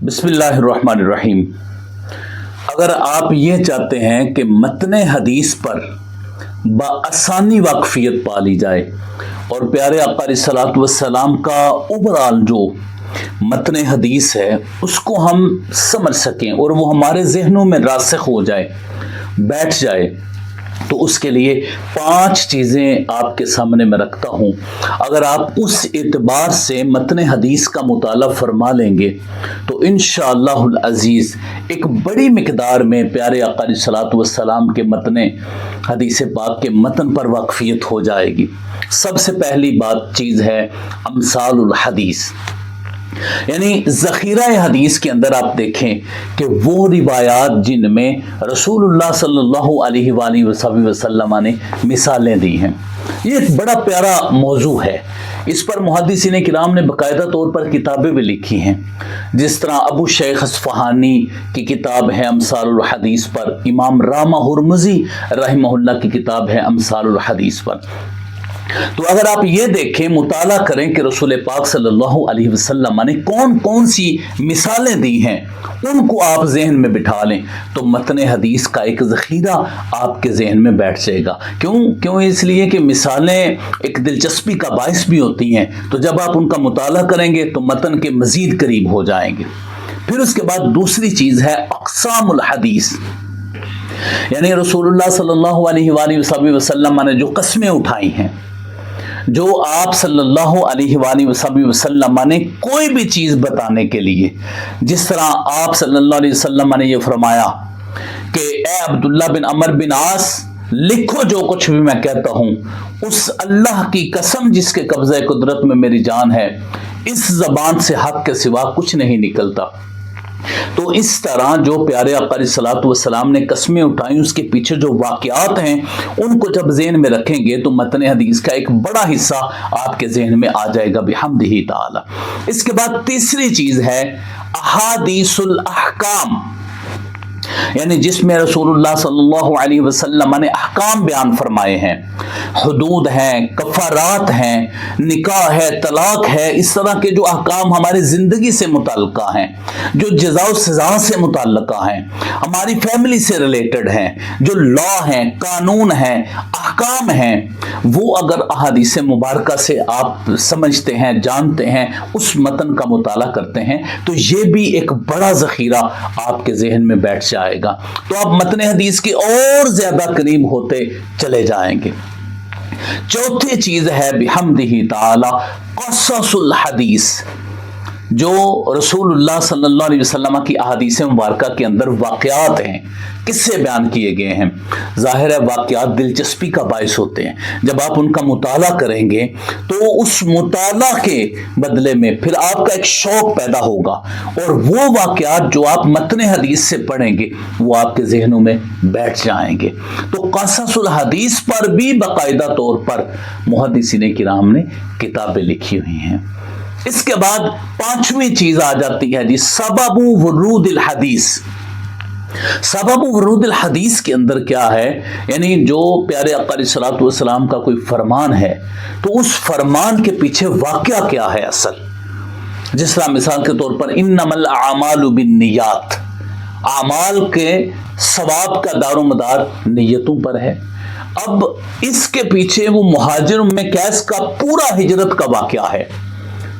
बिस्मिल्लाहिर्रहमानिर्रहीम। अगर आप ये चाहते हैं कि मतन हदीस पर बआसानी वाकफियत पा ली जाए और प्यारे आका अलैहिस्सलातु वस्सलाम का ओवरऑल जो मतन हदीस है उसको हम समझ सकें और वो हमारे जहनों में रासिख हो जाए, बैठ जाए, तो उसके लिए 5 चीज़ें आपके सामने मैं रखता हूँ। अगर आप उस एतबार से मतन हदीस का मुताला फरमा लेंगे तो इंशाअल्लाहुल अज़ीज़ एक बड़ी मिकदार में प्यारे आका अलैहिस्सलातु वस्सलाम के मतन हदीस पाक के मतन पर वाकफियत हो जाएगी। सबसे पहली बात चीज़ है अमसालुल हदीस, यानी ज़ख़ीरा हदीस के अंदर आप देखें कि वो रिवायात जिनमें रसूलुल्लाह सल्लल्लाहु अलैहि वसल्लम ने मिसालें दी हैं। ये एक बड़ा प्यारा मौजू है। इस पर मुहद्दिसीन किराम ने बाकायदा तौर पर किताबें भी लिखी हैं, जिस तरह अबू शेख अस्फ़हानी की किताब है अमसालुल हदीस पर, इमाम रामा हुर्मुज़ी रहमहुल्लाह की किताब है अमसालुल हदीस पर। तो अगर आप ये देखें, मुताला करें कि रसूल पाक सल्लल्लाहु अलैहि वसल्लम ने कौन कौन सी मिसालें दी हैं, उनको आप जहन में बिठा लें तो मतन हदीस का एक ज़ख़ीरा आपके जहन में बैठ जाएगा। क्यों? इसलिए कि मिसालें एक दिलचस्पी का बाइस भी होती हैं, तो जब आप उनका मुताला करेंगे तो मतन के मज़ीद करीब हो जाएंगे। फिर उसके बाद दूसरी चीज़ है अक़सामुल हदीस, यानी रसूलुल्लाह सल्लल्लाहु अलैहि वसल्लम ने जो कस्में उठाई हैं, जो आप सल्लल्लाहु अलैहि वसल्लम ने कोई भी चीज़ बताने के लिए, जिस तरह आप सल्लल्लाहु अलैहि वसल्लम ने ये फरमाया कि ए अब्दुल्ला बिन अमर बिन आस, लिखो जो कुछ भी मैं कहता हूँ, उस अल्लाह की कसम जिसके कब्ज़े कुदरत में मेरी जान है, इस ज़बान से हक़ के सिवा कुछ नहीं निकलता। तो इस तरह जो प्यारे आका अलैहिस्सलातु वस्सलाम ने कस्में उठाई, उसके पीछे जो वाक़यात हैं उनको जब ज़हन में रखेंगे तो मतन हदीस का एक बड़ा हिस्सा आपके ज़हन में आ जाएगा बिहम्दिही ताला। इसके बाद तीसरी चीज़ है अहादीसुल अहकाम, यानी जिसमें रसूलुल्लाह सल्लल्लाहु अलैहि वसल्लम ने अहकाम बयान फरमाए हैं, हुदूद हैं, कफ़ारात हैं, निकाह है, तलाक है, इस तरह के जो अहकाम हमारी ज़िंदगी से मुताल्लिक़ा हैं, जो जज़ा व सज़ा से मुताल्लिक़ा हैं, हमारी फैमिली से रिलेटेड हैं, जो लॉ हैं, कानून हैं, अहकाम हैं, वो अगर अहादीस मुबारका से आप समझते हैं, जानते हैं, उस मतन का मुताला करते हैं, तो ये भी एक बड़ा ज़ख़ीरा आपके ज़हन में बैठ जाएगा। तो आप मतन हदीस के और ज्यादा करीब होते चले जाएंगे। चौथी चीज है बिहम्दिही ताला क़ससुल हदीस, जो रसूलुल्लाह सल्लल्लाहु अलैहि वसल्लम की अहादीस मुबारका के अंदर वाक़यात हैं, किस्से बयान किए गए हैं। ज़ाहिर है वाक़यात दिलचस्पी का बाइस होते हैं। जब आप उनका मुताला करेंगे तो उस मुताला के बदले में फिर आपका एक शौक़ पैदा होगा और वो वाक़यात जो आप मतन हदीस से पढ़ेंगे वो आपके जहनों में बैठ जाएंगे। तो क़ससुल हदीस पर भी बाकायदा तौर पर मुहद्दिसीन किराम ने किताबें लिखी हुई हैं। इसके बाद 5वीं चीज आ जाती है जी सबबु वुरूदिल हदीस। सबब वुरूदिल हदीस के अंदर क्या है, यानी जो प्यारे आका अलैहिस्सलातु वस्सलाम का कोई फरमान है तो उस फरमान के पीछे वाक़या क्या है असल। जिस तरह मिसाल के तौर पर इन्नमल आमालु बिन्नियात, आमाल के सवाब का दारोमदार नियतों पर है। अब इसके पीछे वो मुहाजिर में कैस का पूरा हिजरत का वाक़या है।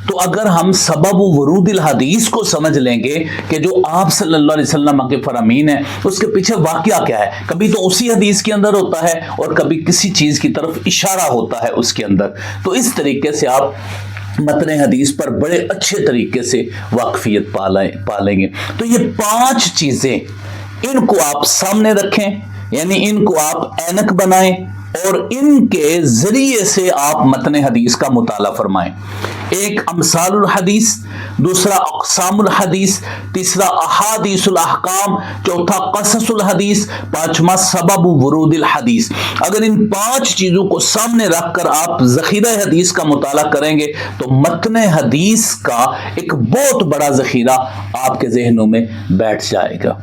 तो अगर हम सबब वुरूदिल हदीस को समझ लेंगे कि जो आप सल्लल्लाहु अलैहि वसल्लम के फरमीन है उसके पीछे वाक़या क्या है, कभी तो उसी हदीस के अंदर होता है और कभी किसी चीज़ की तरफ इशारा होता है उसके अंदर, तो इस तरीके से आप मतन हदीस पर बड़े अच्छे तरीके से वाकफियत पालेंगे। तो ये 5 चीज़ें, इनको आप सामने रखें, यानी इनको आप ऐनक बनाएं और इनके ज़रिए से आप मतन हदीस का मुताला फरमाएं। एक अमसालुल हदीस, दूसरा अक़सामुल हदीस, तीसरा अहादीसुल अहकाम, चौथा क़ससुल हदीस, 5वां सबब वुरूदिल हदीस। अगर इन 5 चीज़ों को सामने रखकर आप ज़ख़ीरा हदीस का मुताला करेंगे तो मतन हदीस का एक बहुत बड़ा ज़ख़ीरा आपके जहनों में बैठ जाएगा।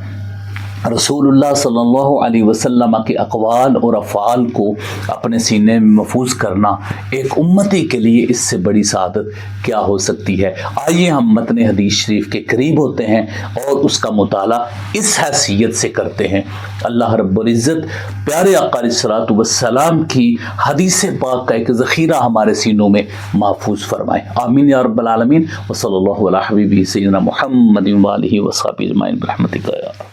رسول اللہ صلی اللہ علیہ وسلم کے اقوال اور افعال کو اپنے سینے میں محفوظ کرنا ایک امتی کے لیے اس سے بڑی سعادت کیا ہو سکتی ہے۔ آئیے ہم متن حدیث شریف کے قریب ہوتے ہیں اور اس کا مطالعہ اس حیثیت سے کرتے ہیں۔ اللہ رب العزت پیارے آقا علیہ الصلوۃ والسلام کی حدیث پاک کا ایک ذخیرہ ہمارے سینوں میں محفوظ فرمائے، آمین یا رب العالمین۔ وصلی اللہ علی حبیبہ سیدنا محمد وآلہ وصحبہ اجمعین برحمتک یا